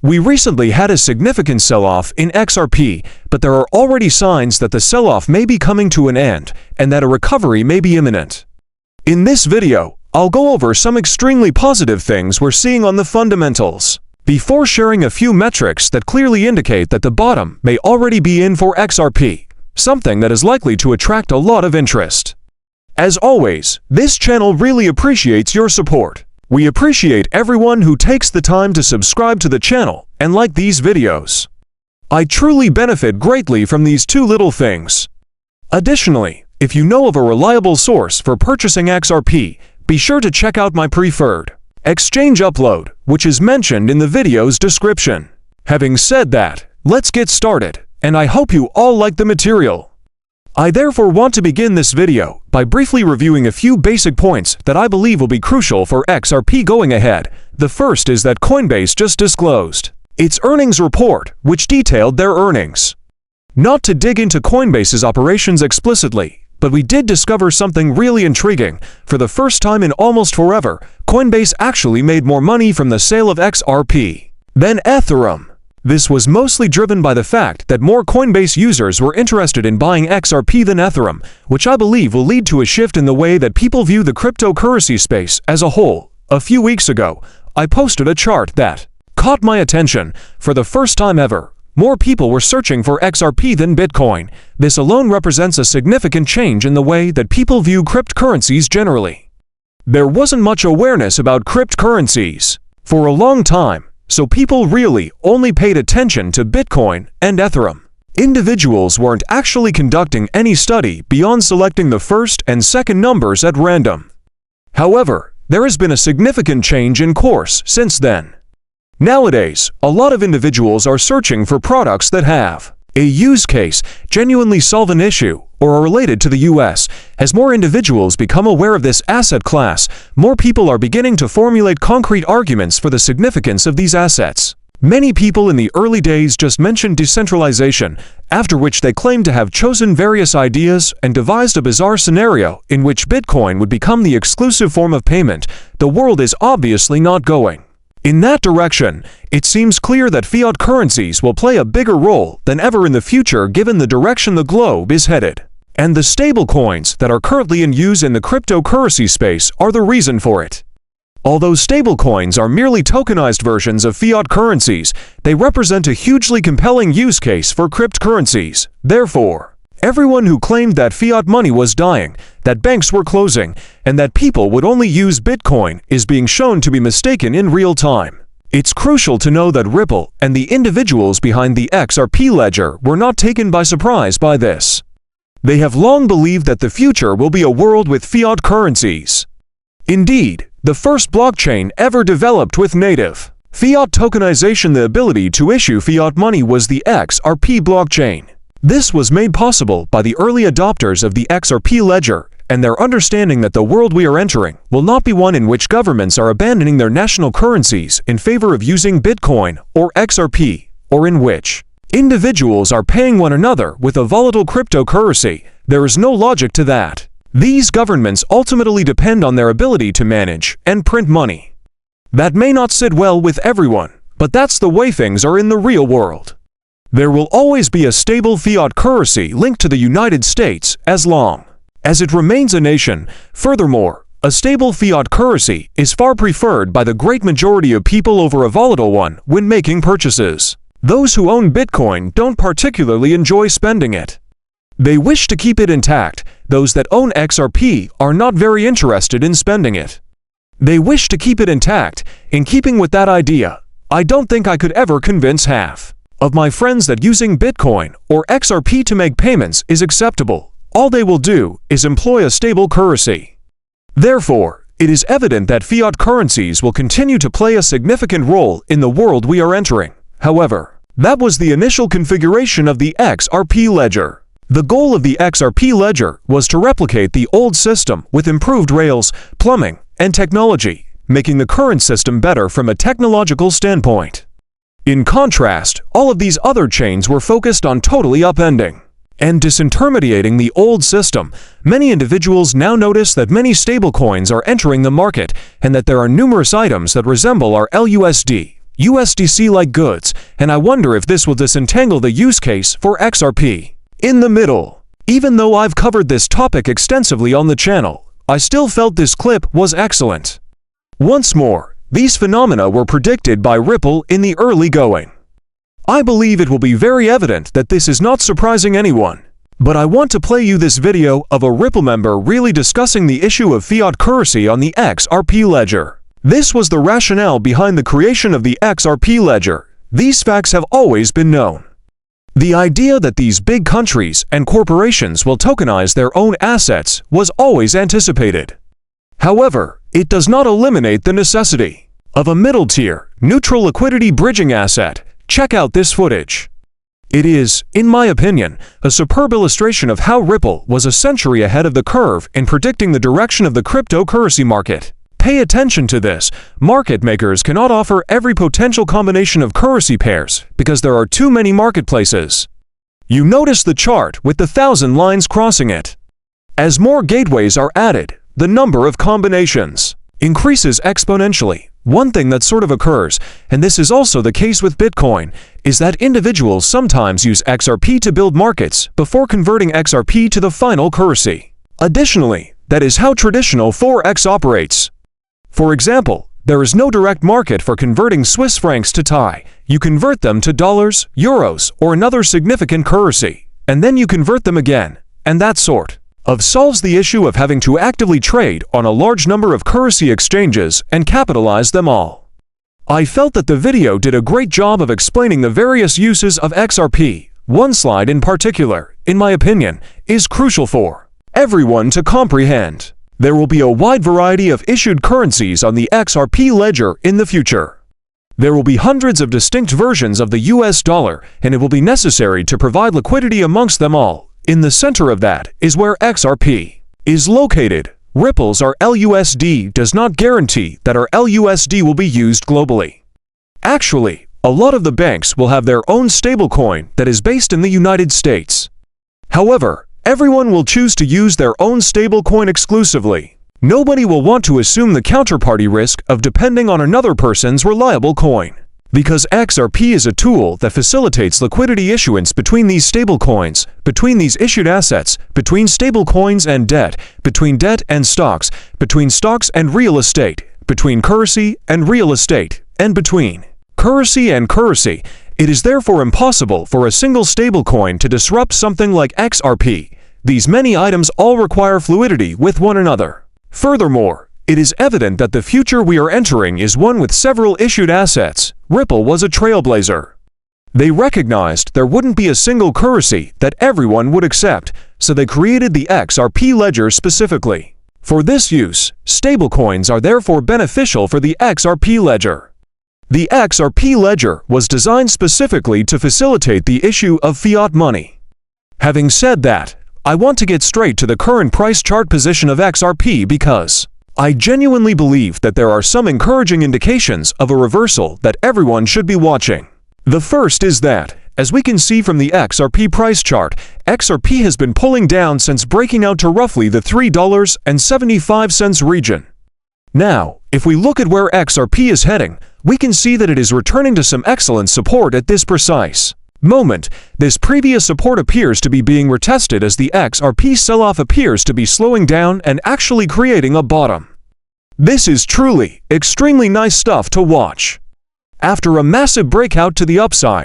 We recently had a significant sell-off in XRP, but there are already signs that the sell-off may be coming to an end and that a recovery may be imminent. In this video, I'll go over some extremely positive things we're seeing on the fundamentals, before sharing a few metrics that clearly indicate that the bottom may already be in for XRP, something that is likely to attract a lot of interest. As always, this channel really appreciates your support. We appreciate everyone who takes the time to subscribe to the channel and like these videos. I truly benefit greatly from these two little things. Additionally, if you know of a reliable source for purchasing XRP, be sure to check out my preferred exchange upload, which is mentioned in the video's description. Having said that, let's get started, and I hope you all like the material. I therefore want to begin this video by briefly reviewing a few basic points that I believe will be crucial for XRP going ahead. The first is that Coinbase just disclosed its earnings report, which detailed their earnings. Not to dig into Coinbase's operations explicitly, but we did discover something really intriguing. For the first time in almost forever, Coinbase actually made more money from the sale of XRP than Ethereum. This was mostly driven by the fact that more Coinbase users were interested in buying XRP than Ethereum, which I believe will lead to a shift in the way that people view the cryptocurrency space as a whole. A few weeks ago, I posted a chart that caught my attention. For the first time ever, more people were searching for XRP than Bitcoin. This alone represents a significant change in the way that people view cryptocurrencies generally. There wasn't much awareness about cryptocurrencies for a long time, so people really only paid attention to Bitcoin and Ethereum. Individuals weren't actually conducting any study beyond selecting the first and second numbers at random. However, there has been a significant change in course since then. Nowadays, a lot of individuals are searching for products that have a use case, genuinely solve an issue, or are related to the US. As more individuals become aware of this asset class, more people are beginning to formulate concrete arguments for the significance of these assets. Many people in the early days just mentioned decentralization, after which they claimed to have chosen various ideas and devised a bizarre scenario in which Bitcoin would become the exclusive form of payment. The world is obviously not going in that direction. It seems clear that fiat currencies will play a bigger role than ever in the future given the direction the globe is headed. And the stablecoins that are currently in use in the cryptocurrency space are the reason for it. Although stablecoins are merely tokenized versions of fiat currencies, they represent a hugely compelling use case for cryptocurrencies. Therefore, everyone who claimed that fiat money was dying, that banks were closing, and that people would only use Bitcoin is being shown to be mistaken in real time. It's crucial to know that Ripple and the individuals behind the XRP ledger were not taken by surprise by this. They have long believed that the future will be a world with fiat currencies. Indeed, the first blockchain ever developed with native fiat tokenization, the ability to issue fiat money, was the XRP blockchain. This was made possible by the early adopters of the XRP ledger and their understanding that the world we are entering will not be one in which governments are abandoning their national currencies in favor of using Bitcoin or XRP, or in which individuals are paying one another with a volatile cryptocurrency. There is no logic to that. These governments ultimately depend on their ability to manage and print money. That may not sit well with everyone, but that's the way things are in the real world. There will always be a stable fiat currency linked to the United States as long as it remains a nation. Furthermore, a stable fiat currency is far preferred by the great majority of people over a volatile one when making purchases. Those who own Bitcoin don't particularly enjoy spending it. They wish to keep it intact. Those that own XRP are not very interested in spending it. They wish to keep it intact. In keeping with that idea, I don't think I could ever convince half of my friends that using Bitcoin or XRP to make payments is acceptable. All they will do is employ a stable currency. Therefore, it is evident that fiat currencies will continue to play a significant role in the world we are entering. However, that was the initial configuration of the XRP ledger. The goal of the XRP ledger was to replicate the old system with improved rails, plumbing, and technology, making the current system better from a technological standpoint. In contrast, all of these other chains were focused on totally upending and disintermediating the old system. Many individuals now notice that many stablecoins are entering the market and that there are numerous items that resemble our LUSD, USDC-like goods, and I wonder if this will disentangle the use case for XRP. In the middle. Even though I've covered this topic extensively on the channel, I still felt this clip was excellent. Once more, these phenomena were predicted by Ripple in the early going. I believe it will be very evident that this is not surprising anyone. But I want to play you this video of a Ripple member really discussing the issue of fiat currency on the XRP ledger. This was the rationale behind the creation of the XRP ledger. These facts have always been known. The idea that these big countries and corporations will tokenize their own assets was always anticipated. However, it does not eliminate the necessity of a middle-tier, neutral liquidity bridging asset. Check out this footage. It is, in my opinion, a superb illustration of how Ripple was a century ahead of the curve in predicting the direction of the cryptocurrency market. Pay attention to this. Market makers cannot offer every potential combination of currency pairs because there are too many marketplaces. You notice the chart with the 1,000 lines crossing it. As more gateways are added, the number of combinations increases exponentially. One thing that sort of occurs, and this is also the case with Bitcoin, is that individuals sometimes use XRP to build markets before converting XRP to the final currency. Additionally, that is how traditional Forex operates. For example, there is no direct market for converting Swiss francs to Thai. You convert them to dollars, euros, or another significant currency, and then you convert them again, and that sort of solves the issue of having to actively trade on a large number of currency exchanges and capitalize them all. I felt that the video did a great job of explaining the various uses of XRP. One slide in particular, in my opinion, is crucial for everyone to comprehend. There will be a wide variety of issued currencies on the XRP ledger in the future. There will be hundreds of distinct versions of the US dollar, and it will be necessary to provide liquidity amongst them all. In the center of that is where XRP is located. Ripple's LUSD does not guarantee that our LUSD will be used globally. Actually, a lot of the banks will have their own stablecoin that is based in the United States. However, everyone will choose to use their own stablecoin exclusively. Nobody will want to assume the counterparty risk of depending on another person's reliable coin. Because XRP is a tool that facilitates liquidity issuance between these stablecoins, between these issued assets, between stablecoins and debt, between debt and stocks, between stocks and real estate, between currency and real estate, and between currency and currency. It is therefore impossible for a single stablecoin to disrupt something like XRP. These many items all require fluidity with one another. Furthermore, it is evident that the future we are entering is one with several issued assets. Ripple was a trailblazer. They recognized there wouldn't be a single currency that everyone would accept, so they created the XRP ledger specifically. For this use, stablecoins are therefore beneficial for the XRP ledger. The XRP ledger was designed specifically to facilitate the issue of fiat money. Having said that, I want to get straight to the current price chart position of XRP because I genuinely believe that there are some encouraging indications of a reversal that everyone should be watching. The first is that, as we can see from the XRP price chart, XRP has been pulling down since breaking out to roughly the $3.75 region. Now, if we look at where XRP is heading, we can see that it is returning to some excellent support at this precise moment. This previous support appears to be being retested as the XRP sell-off appears to be slowing down and actually creating a bottom. This is truly extremely nice stuff to watch. After a massive breakout to the upside,